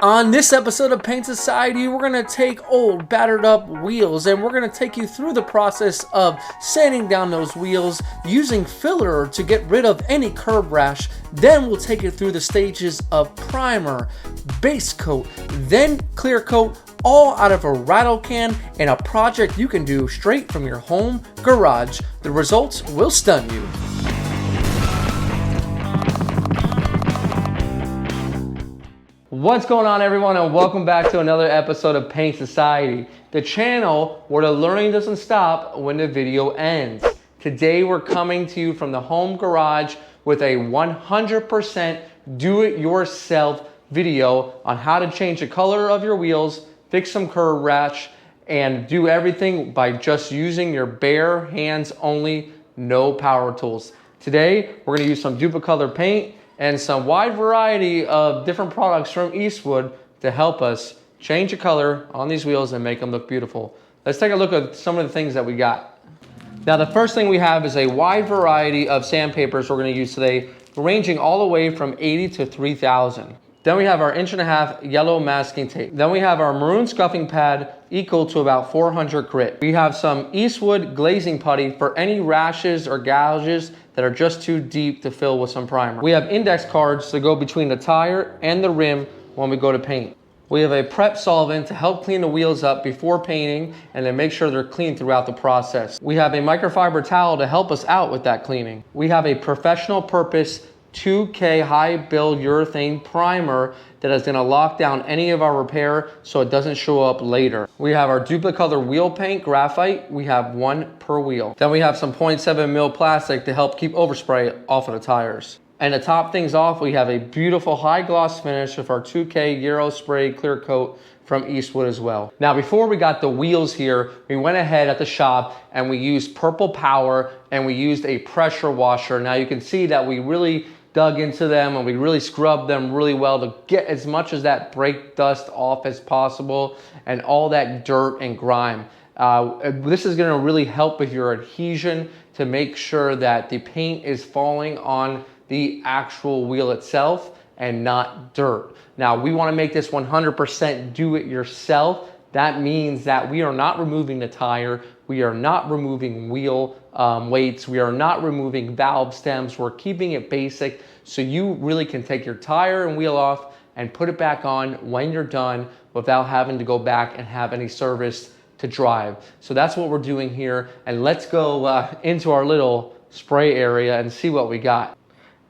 On this episode of Paint Society, we're going to take old, battered up wheels and we're going to take you through the process of sanding down those wheels, using filler to get rid of any curb rash. Then we'll take you through the stages of primer, base coat, then clear coat, all out of a rattle can in a project you can do straight from your home garage. The results will stun you. What's going on, everyone, and welcome back to another episode of Paint Society, the channel where the learning doesn't stop when the video ends. Today we're coming to you from the home garage with a 100% do-it-yourself video on how to change the color of your wheels, fix some curb rash, and do everything by just using your bare hands only, no power tools. Today we're going to use some Duplicolor paint and some wide variety of different products from Eastwood to help us change the color on these wheels and make them look beautiful. Let's take a look at some of the things that we got. Now, the first thing we have is a wide variety of sandpapers we're going to use today, ranging all the way from 80 to 3000. Then we have our 1.5 inch yellow masking tape. Then we have our maroon scuffing pad equal to about 400 grit. We have some Eastwood glazing putty for any rashes or gouges that are just too deep to fill with some primer. We have index cards to go between the tire and the rim when we go to paint. We have a prep solvent to help clean the wheels up before painting and then make sure they're clean throughout the process. We have a microfiber towel to help us out with that cleaning. We have a professional purpose 2K high build urethane primer that is going to lock down any of our repair so it doesn't show up later. We have our Duplicolor wheel paint graphite. We have one per wheel. Then we have some 0.7 mil plastic to help keep overspray off of the tires. And to top things off, we have a beautiful high gloss finish with our 2K Euro spray clear coat from Eastwood as well. Now, before we got the wheels here, we went ahead at the shop and we used Purple Power and we used a pressure washer. Now you can see that we really dug into them and we really scrubbed them really well to get as much as that brake dust off as possible and all that dirt and grime. This is going to really help with your adhesion to make sure that the paint is falling on the actual wheel itself and not dirt. Now, we want to make this 100% do it yourself. That means that we are not removing the tire, we are not removing wheel weights, we are not removing valve stems. We're keeping it basic so you really can take your tire and wheel off and put it back on when you're done without having to go back and have any service to drive. So that's what we're doing here, and let's go into our little spray area and see what we got.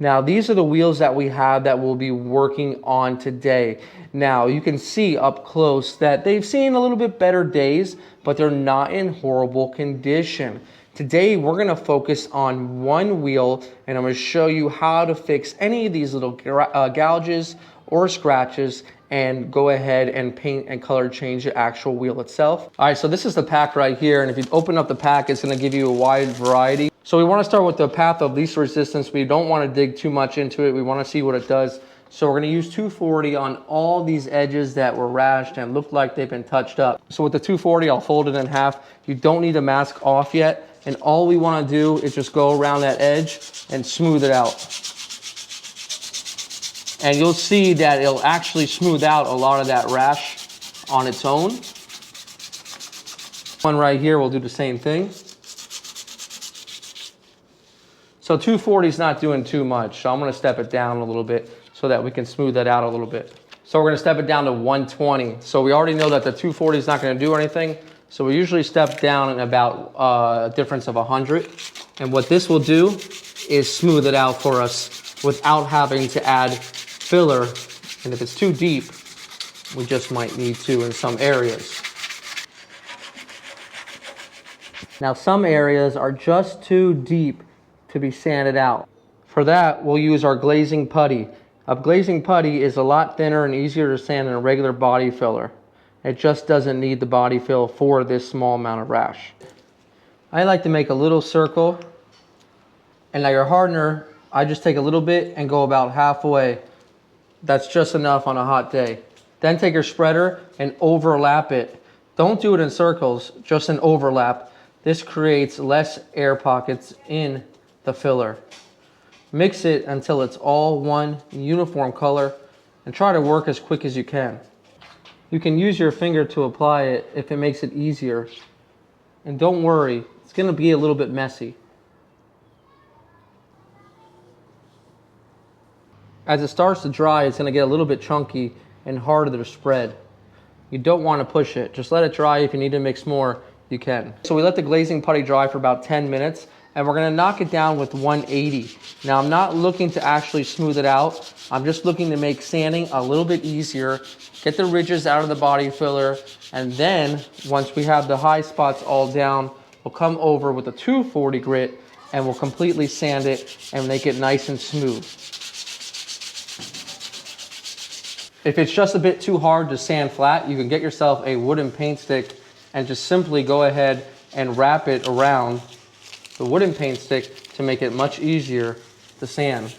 Now, these are the wheels that we have that we'll be working on today. Now, you can see up close that they've seen a little bit better days, but they're not in horrible condition. Today, we're gonna focus on one wheel, and I'm gonna show you how to fix any of these little gouges or scratches and go ahead and paint and color change the actual wheel itself. All right, so this is the pack right here, and if you open up the pack, it's gonna give you a wide variety. So we want to start with the path of least resistance. We don't want to dig too much into it. We want to see what it does. So we're going to use 240 on all these edges that were rashed and look like they've been touched up. So with the 240, I'll fold it in half. You don't need a mask off yet. And all we want to do is just go around that edge and smooth it out. And you'll see that it'll actually smooth out a lot of that rash on its own. One right here, we'll do the same thing. So 240 is not doing too much, so I'm going to step it down a little bit so that we can smooth that out a little bit. So we're going to step it down to 120. So we already know that the 240 is not going to do anything, so we usually step down in about a difference of 100. And what this will do is smooth it out for us without having to add filler. And if it's too deep, we just might need to in some areas. Now, some areas are just too deep to be sanded out. For that, we'll use our glazing putty. A glazing putty is a lot thinner and easier to sand than a regular body filler. It just doesn't need the body fill for this small amount of rash. I like to make a little circle, and now your hardener, I just take a little bit and go about halfway. That's just enough on a hot day. Then take your spreader and overlap it. Don't do it in circles, just an overlap. This creates less air pockets in the filler. Mix it until it's all one uniform color and try to work as quick as you can. You can use your finger to apply it if it makes it easier. And don't worry, it's going to be a little bit messy. As it starts to dry, it's going to get a little bit chunky and harder to spread. You don't want to push it. Just let it dry. If you need to mix more, you can. So we let the glazing putty dry for about 10 minutes, and we're going to knock it down with 180. Now, I'm not looking to actually smooth it out. I'm just looking to make sanding a little bit easier, get the ridges out of the body filler, and then once we have the high spots all down, we'll come over with a 240 grit and we'll completely sand it and make it nice and smooth. If it's just a bit too hard to sand flat, you can get yourself a wooden paint stick and just simply go ahead and wrap it around the wooden paint stick to make it much easier to sand.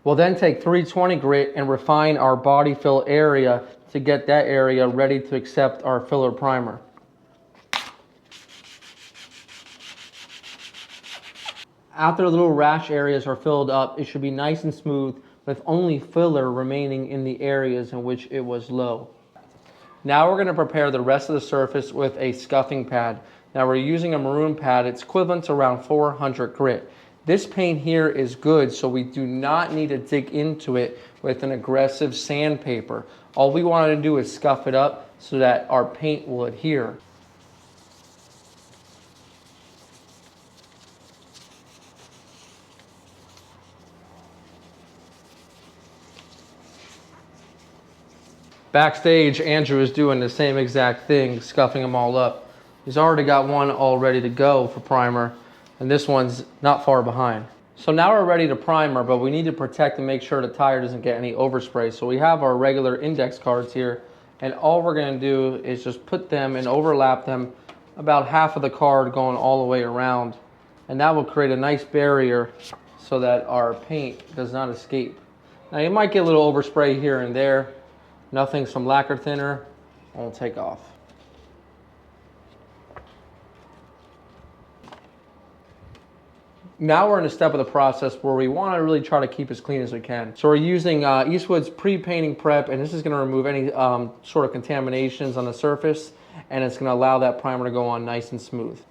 We'll then take 320 grit and refine our body fill area to get that area ready to accept our filler primer. After the little rash areas are filled up, it should be nice and smooth with only filler remaining in the areas in which it was low. Now we're going to prepare the rest of the surface with a scuffing pad. Now we're using a maroon pad. It's equivalent to around 400 grit. This paint here is good, so we do not need to dig into it with an aggressive sandpaper. All we want to do is scuff it up so that our paint will adhere. Backstage, Andrew is doing the same exact thing, scuffing them all up. He's already got one all ready to go for primer, and this one's not far behind. So now we're ready to primer, but we need to protect and make sure the tire doesn't get any overspray. So we have our regular index cards here, and all we're gonna do is just put them and overlap them about half of the card going all the way around. And that will create a nice barrier so that our paint does not escape. Now you might get a little overspray here and there. Nothing, some lacquer thinner won't take off. Now we're in a step of the process where we want to really try to keep as clean as we can. So we're using Eastwood's pre-painting prep, and this is going to remove any sort of contaminations on the surface, and it's going to allow that primer to go on nice and smooth.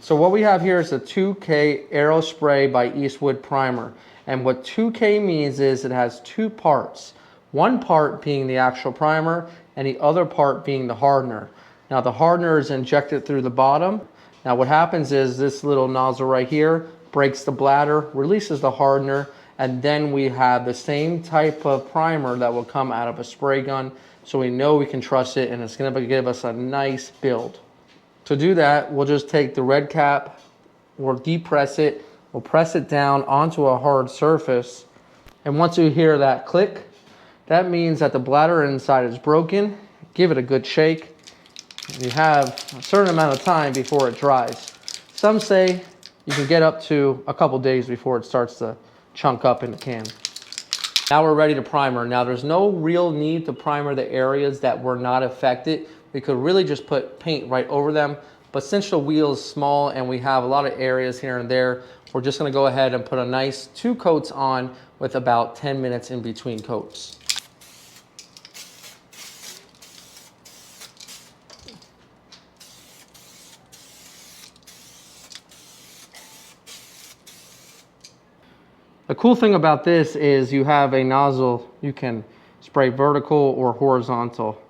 So what we have here is a 2K Aero Spray by Eastwood primer. And what 2K means is it has two parts. One part being the actual primer and the other part being the hardener. Now the hardener is injected through the bottom. Now what happens is this little nozzle right here breaks the bladder, releases the hardener, and then we have the same type of primer that will come out of a spray gun. So we know we can trust it, and it's going to give us a nice build. To do that, we'll just take the red cap, we'll depress it, we'll press it down onto a hard surface, and once you hear that click, that means that the bladder inside is broken. Give it a good shake. You have a certain amount of time before it dries. Some say you can get up to a couple days before it starts to chunk up in the can. Now we're ready to primer. Now there's no real need to primer the areas that were not affected. We could really just put paint right over them, but since the wheel is small and we have a lot of areas here and there, we're just gonna go ahead and put a nice 2 coats on with about 10 minutes in between coats. The cool thing about this is you have a nozzle. You can spray vertical or horizontal.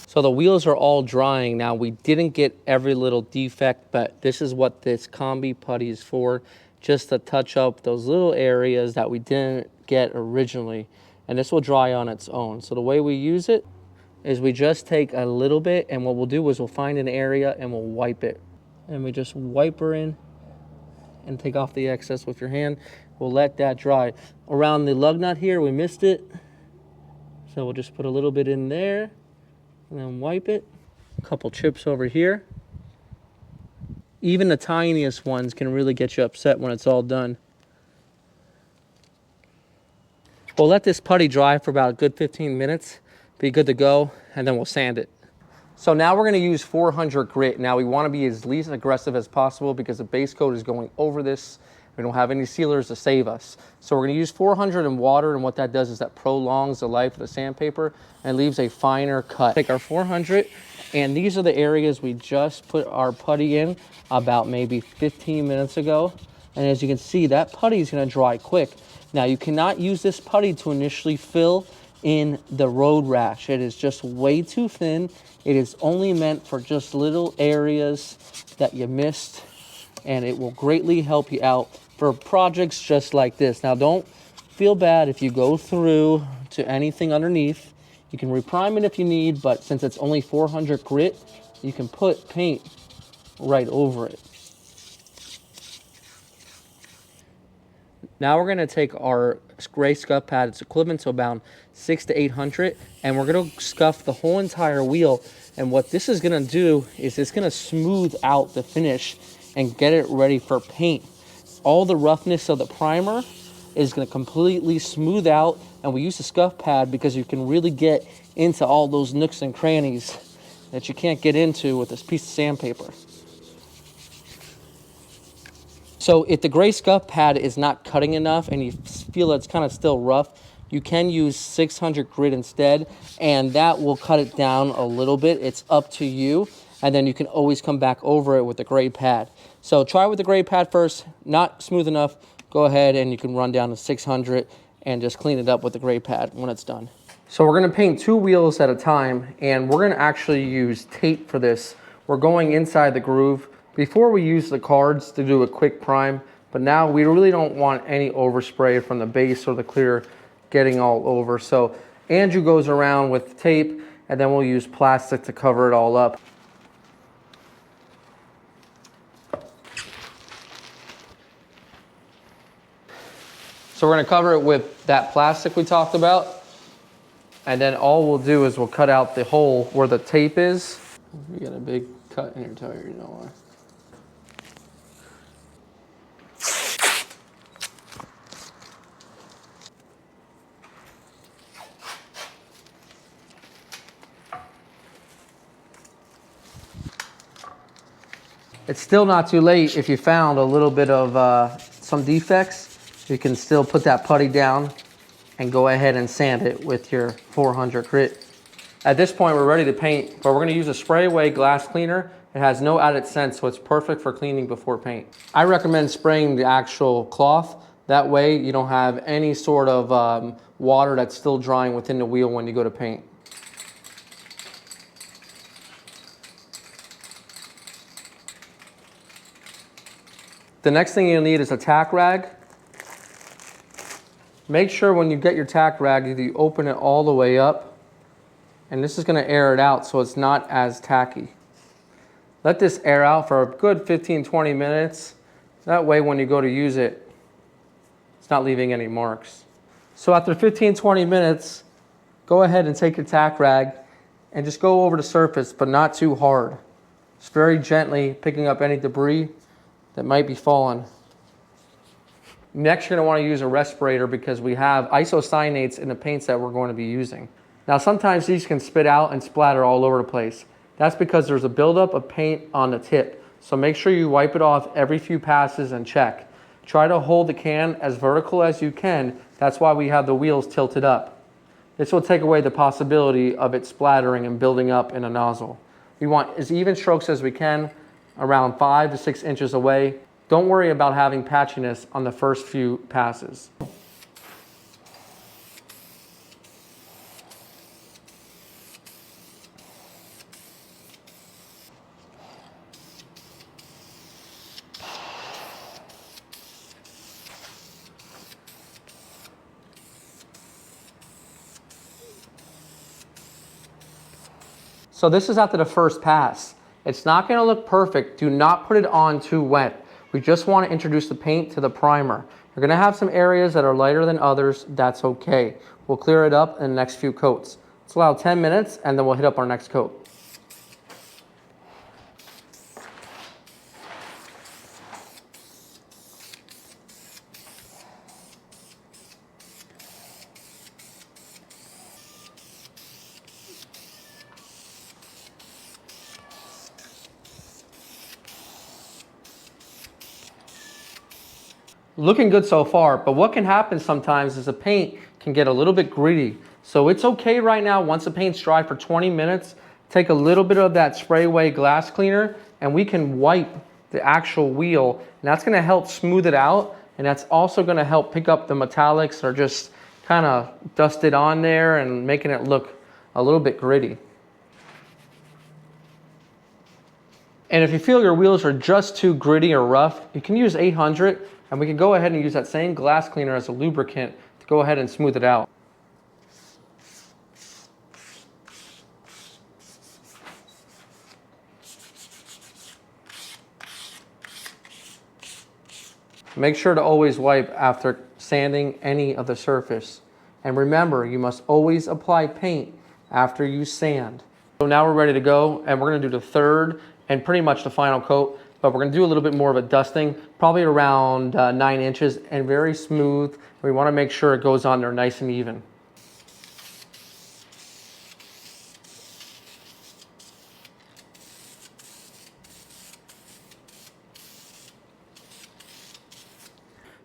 So the wheels are all drying now. We didn't get every little defect, but this is what this Kombi Putty is for, just to touch up those little areas that we didn't get originally. And this will dry on its own. So the way we use it is we just take a little bit, and what we'll do is we'll find an area and we'll wipe it. And we just wipe her in and take off the excess with your hand. We'll let that dry. Around the lug nut here, we missed it. So we'll just put a little bit in there and then wipe it. A couple chips over here. Even the tiniest ones can really get you upset when it's all done. We'll let this putty dry for about a good 15 minutes, be good to go, and then we'll sand it. So now we're gonna use 400 grit. Now we wanna be as least aggressive as possible because the base coat is going over this. We don't have any sealers to save us. So we're gonna use 400 in water, and what that does is that prolongs the life of the sandpaper and leaves a finer cut. Take our 400, and these are the areas we just put our putty in about maybe 15 minutes ago. And as you can see, that putty is gonna dry quick. Now you cannot use this putty to initially fill in the road rash. It is just way too thin. It is only meant for just little areas that you missed, and it will greatly help you out for projects just like this. Now don't feel bad if you go through to anything underneath. You can reprime it if you need, but since it's only 400 grit, you can put paint right over it. Now we're gonna take our gray scuff pad, it's equivalent to about 600 to 800, and we're gonna scuff the whole entire wheel. And what this is gonna do is it's gonna smooth out the finish and get it ready for paint. All the roughness of the primer is gonna completely smooth out, and we use the scuff pad because you can really get into all those nooks and crannies that you can't get into with this piece of sandpaper. So if the gray scuff pad is not cutting enough and you feel it's kind of still rough, you can use 600 grit instead, and that will cut it down a little bit. It's up to you, and then you can always come back over it with the gray pad. So try with the gray pad first, not smooth enough, go ahead and you can run down to 600 and just clean it up with the gray pad when it's done. So we're gonna paint 2 wheels at a time, and we're gonna actually use tape for this. We're going inside the groove. Before we use the cards to do a quick prime, but now we really don't want any overspray from the base or the clear getting all over. So Andrew goes around with tape, and then we'll use plastic to cover it all up. So we're gonna cover it with that plastic we talked about, and then all we'll do is we'll cut out the hole where the tape is. You got a big cut in your tire, you know why. It's still not too late if you found a little bit of some defects. You can still put that putty down and go ahead and sand it with your 400 grit. At this point, we're ready to paint, but we're gonna use a Sprayway glass cleaner. It has no added scent, so it's perfect for cleaning before paint. I recommend spraying the actual cloth. That way you don't have any sort of water that's still drying within the wheel when you go to paint. The next thing you'll need is a tack rag. Make sure when you get your tack rag, you open it all the way up, and this is gonna air it out so it's not as tacky. Let this air out for a good 15-20 minutes. That way when you go to use it, it's not leaving any marks. So after 15-20 minutes, go ahead and take your tack rag and just go over the surface, but not too hard. Just very gently picking up any debris that might be falling. Next, you're gonna wanna use a respirator because we have isocyanates in the paints that we're going to be using. Now, sometimes these can spit out and splatter all over the place. That's because there's a buildup of paint on the tip. So make sure you wipe it off every few passes and check. Try to hold the can as vertical as you can. That's why we have the wheels tilted up. This will take away the possibility of it splattering and building up in a nozzle. We want as even strokes as we can, around 5 to 6 inches away. Don't worry about having patchiness on the first few passes. So this is after the first pass. It's not gonna look perfect. Do not put it on too wet. We just wanna introduce the paint to the primer. You're gonna have some areas that are lighter than others. That's okay. We'll clear it up in the next few coats. Let's allow 10 minutes and then we'll hit up our next coat. Looking good so far, but what can happen sometimes is the paint can get a little bit gritty. So it's okay right now, once the paint's dry for 20 minutes, take a little bit of that Sprayway glass cleaner and we can wipe the actual wheel, and that's gonna help smooth it out, and that's also gonna help pick up the metallics or just kind of dusted on there and making it look a little bit gritty. And if you feel your wheels are just too gritty or rough, you can use 800, and we can go ahead and use that same glass cleaner as a lubricant to go ahead and smooth it out. Make sure to always wipe after sanding any of the surface. And remember, you must always apply paint after you sand. So now we're ready to go, and we're gonna do the third and pretty much the final coat, but we're gonna do a little bit more of a dusting, probably around 9 inches and very smooth. We wanna make sure it goes on there nice and even.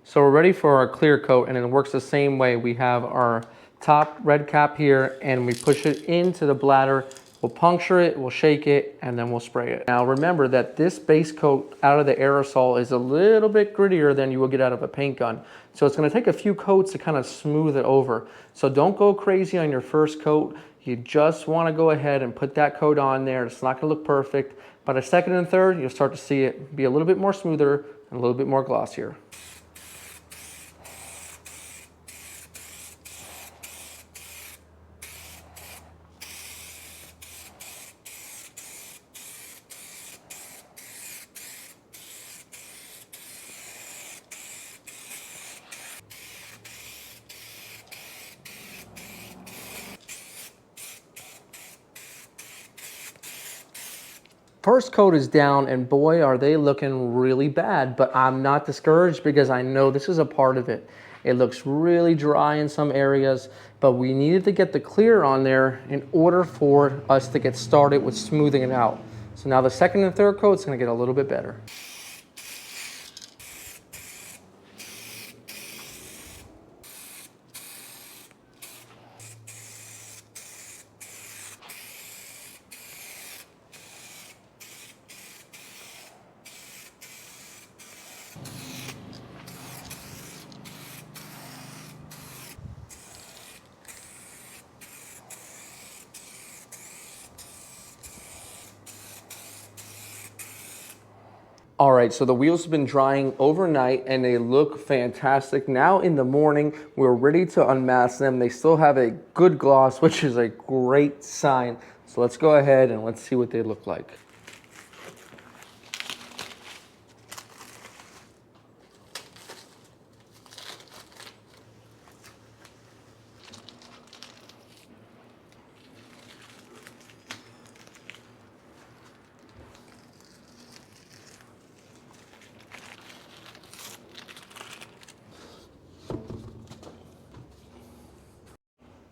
So we're ready for our clear coat, and it works the same way. We have our top red cap here, and we push it into the bladder. We'll puncture it, we'll shake it, and then we'll spray it. Now remember that this base coat out of the aerosol is a little bit grittier than you will get out of a paint gun. So it's gonna take a few coats to kind of smooth it over. So don't go crazy on your first coat. You just wanna go ahead and put that coat on there. It's not gonna look perfect. By the second and third, you'll start to see it be a little bit more smoother and a little bit more glossier. First coat is down, and boy, are they looking really bad, but I'm not discouraged because I know this is a part of it. It looks really dry in some areas, but we needed to get the clear on there in order for us to get started with smoothing it out. So now the second and third coat's gonna get a little bit better. All right, so the wheels have been drying overnight and they look fantastic. Now in the morning, we're ready to unmask them. They still have a good gloss, which is a great sign. So let's go ahead and let's see what they look like.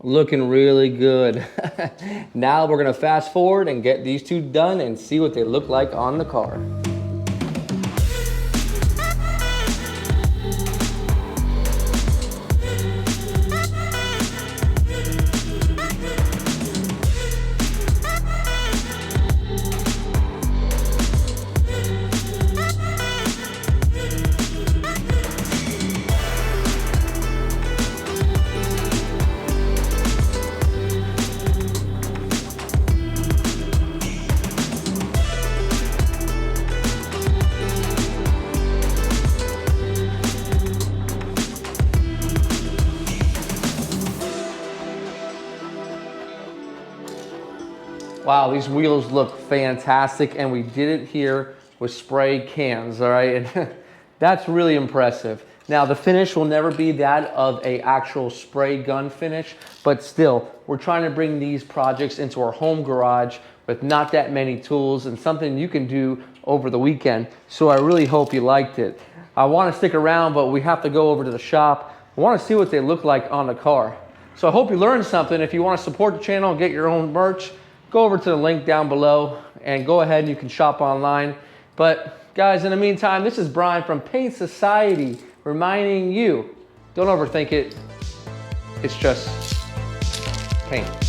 Looking really good. Now we're gonna fast forward and get these two done and see what they look like on the car. Wow, these wheels look fantastic, and we did it here with spray cans, all right? And that's really impressive. Now, the finish will never be that of an actual spray gun finish, but still, we're trying to bring these projects into our home garage with not that many tools and something you can do over the weekend. So I really hope you liked it. I want to stick around, but we have to go over to the shop. I want to see what they look like on the car. So I hope you learned something. If you want to support the channel and get your own merch, go over to the link down below and go ahead and you can shop online. But Guys, in the meantime, this is Brian from Paint Society reminding you, don't overthink it. It's just paint.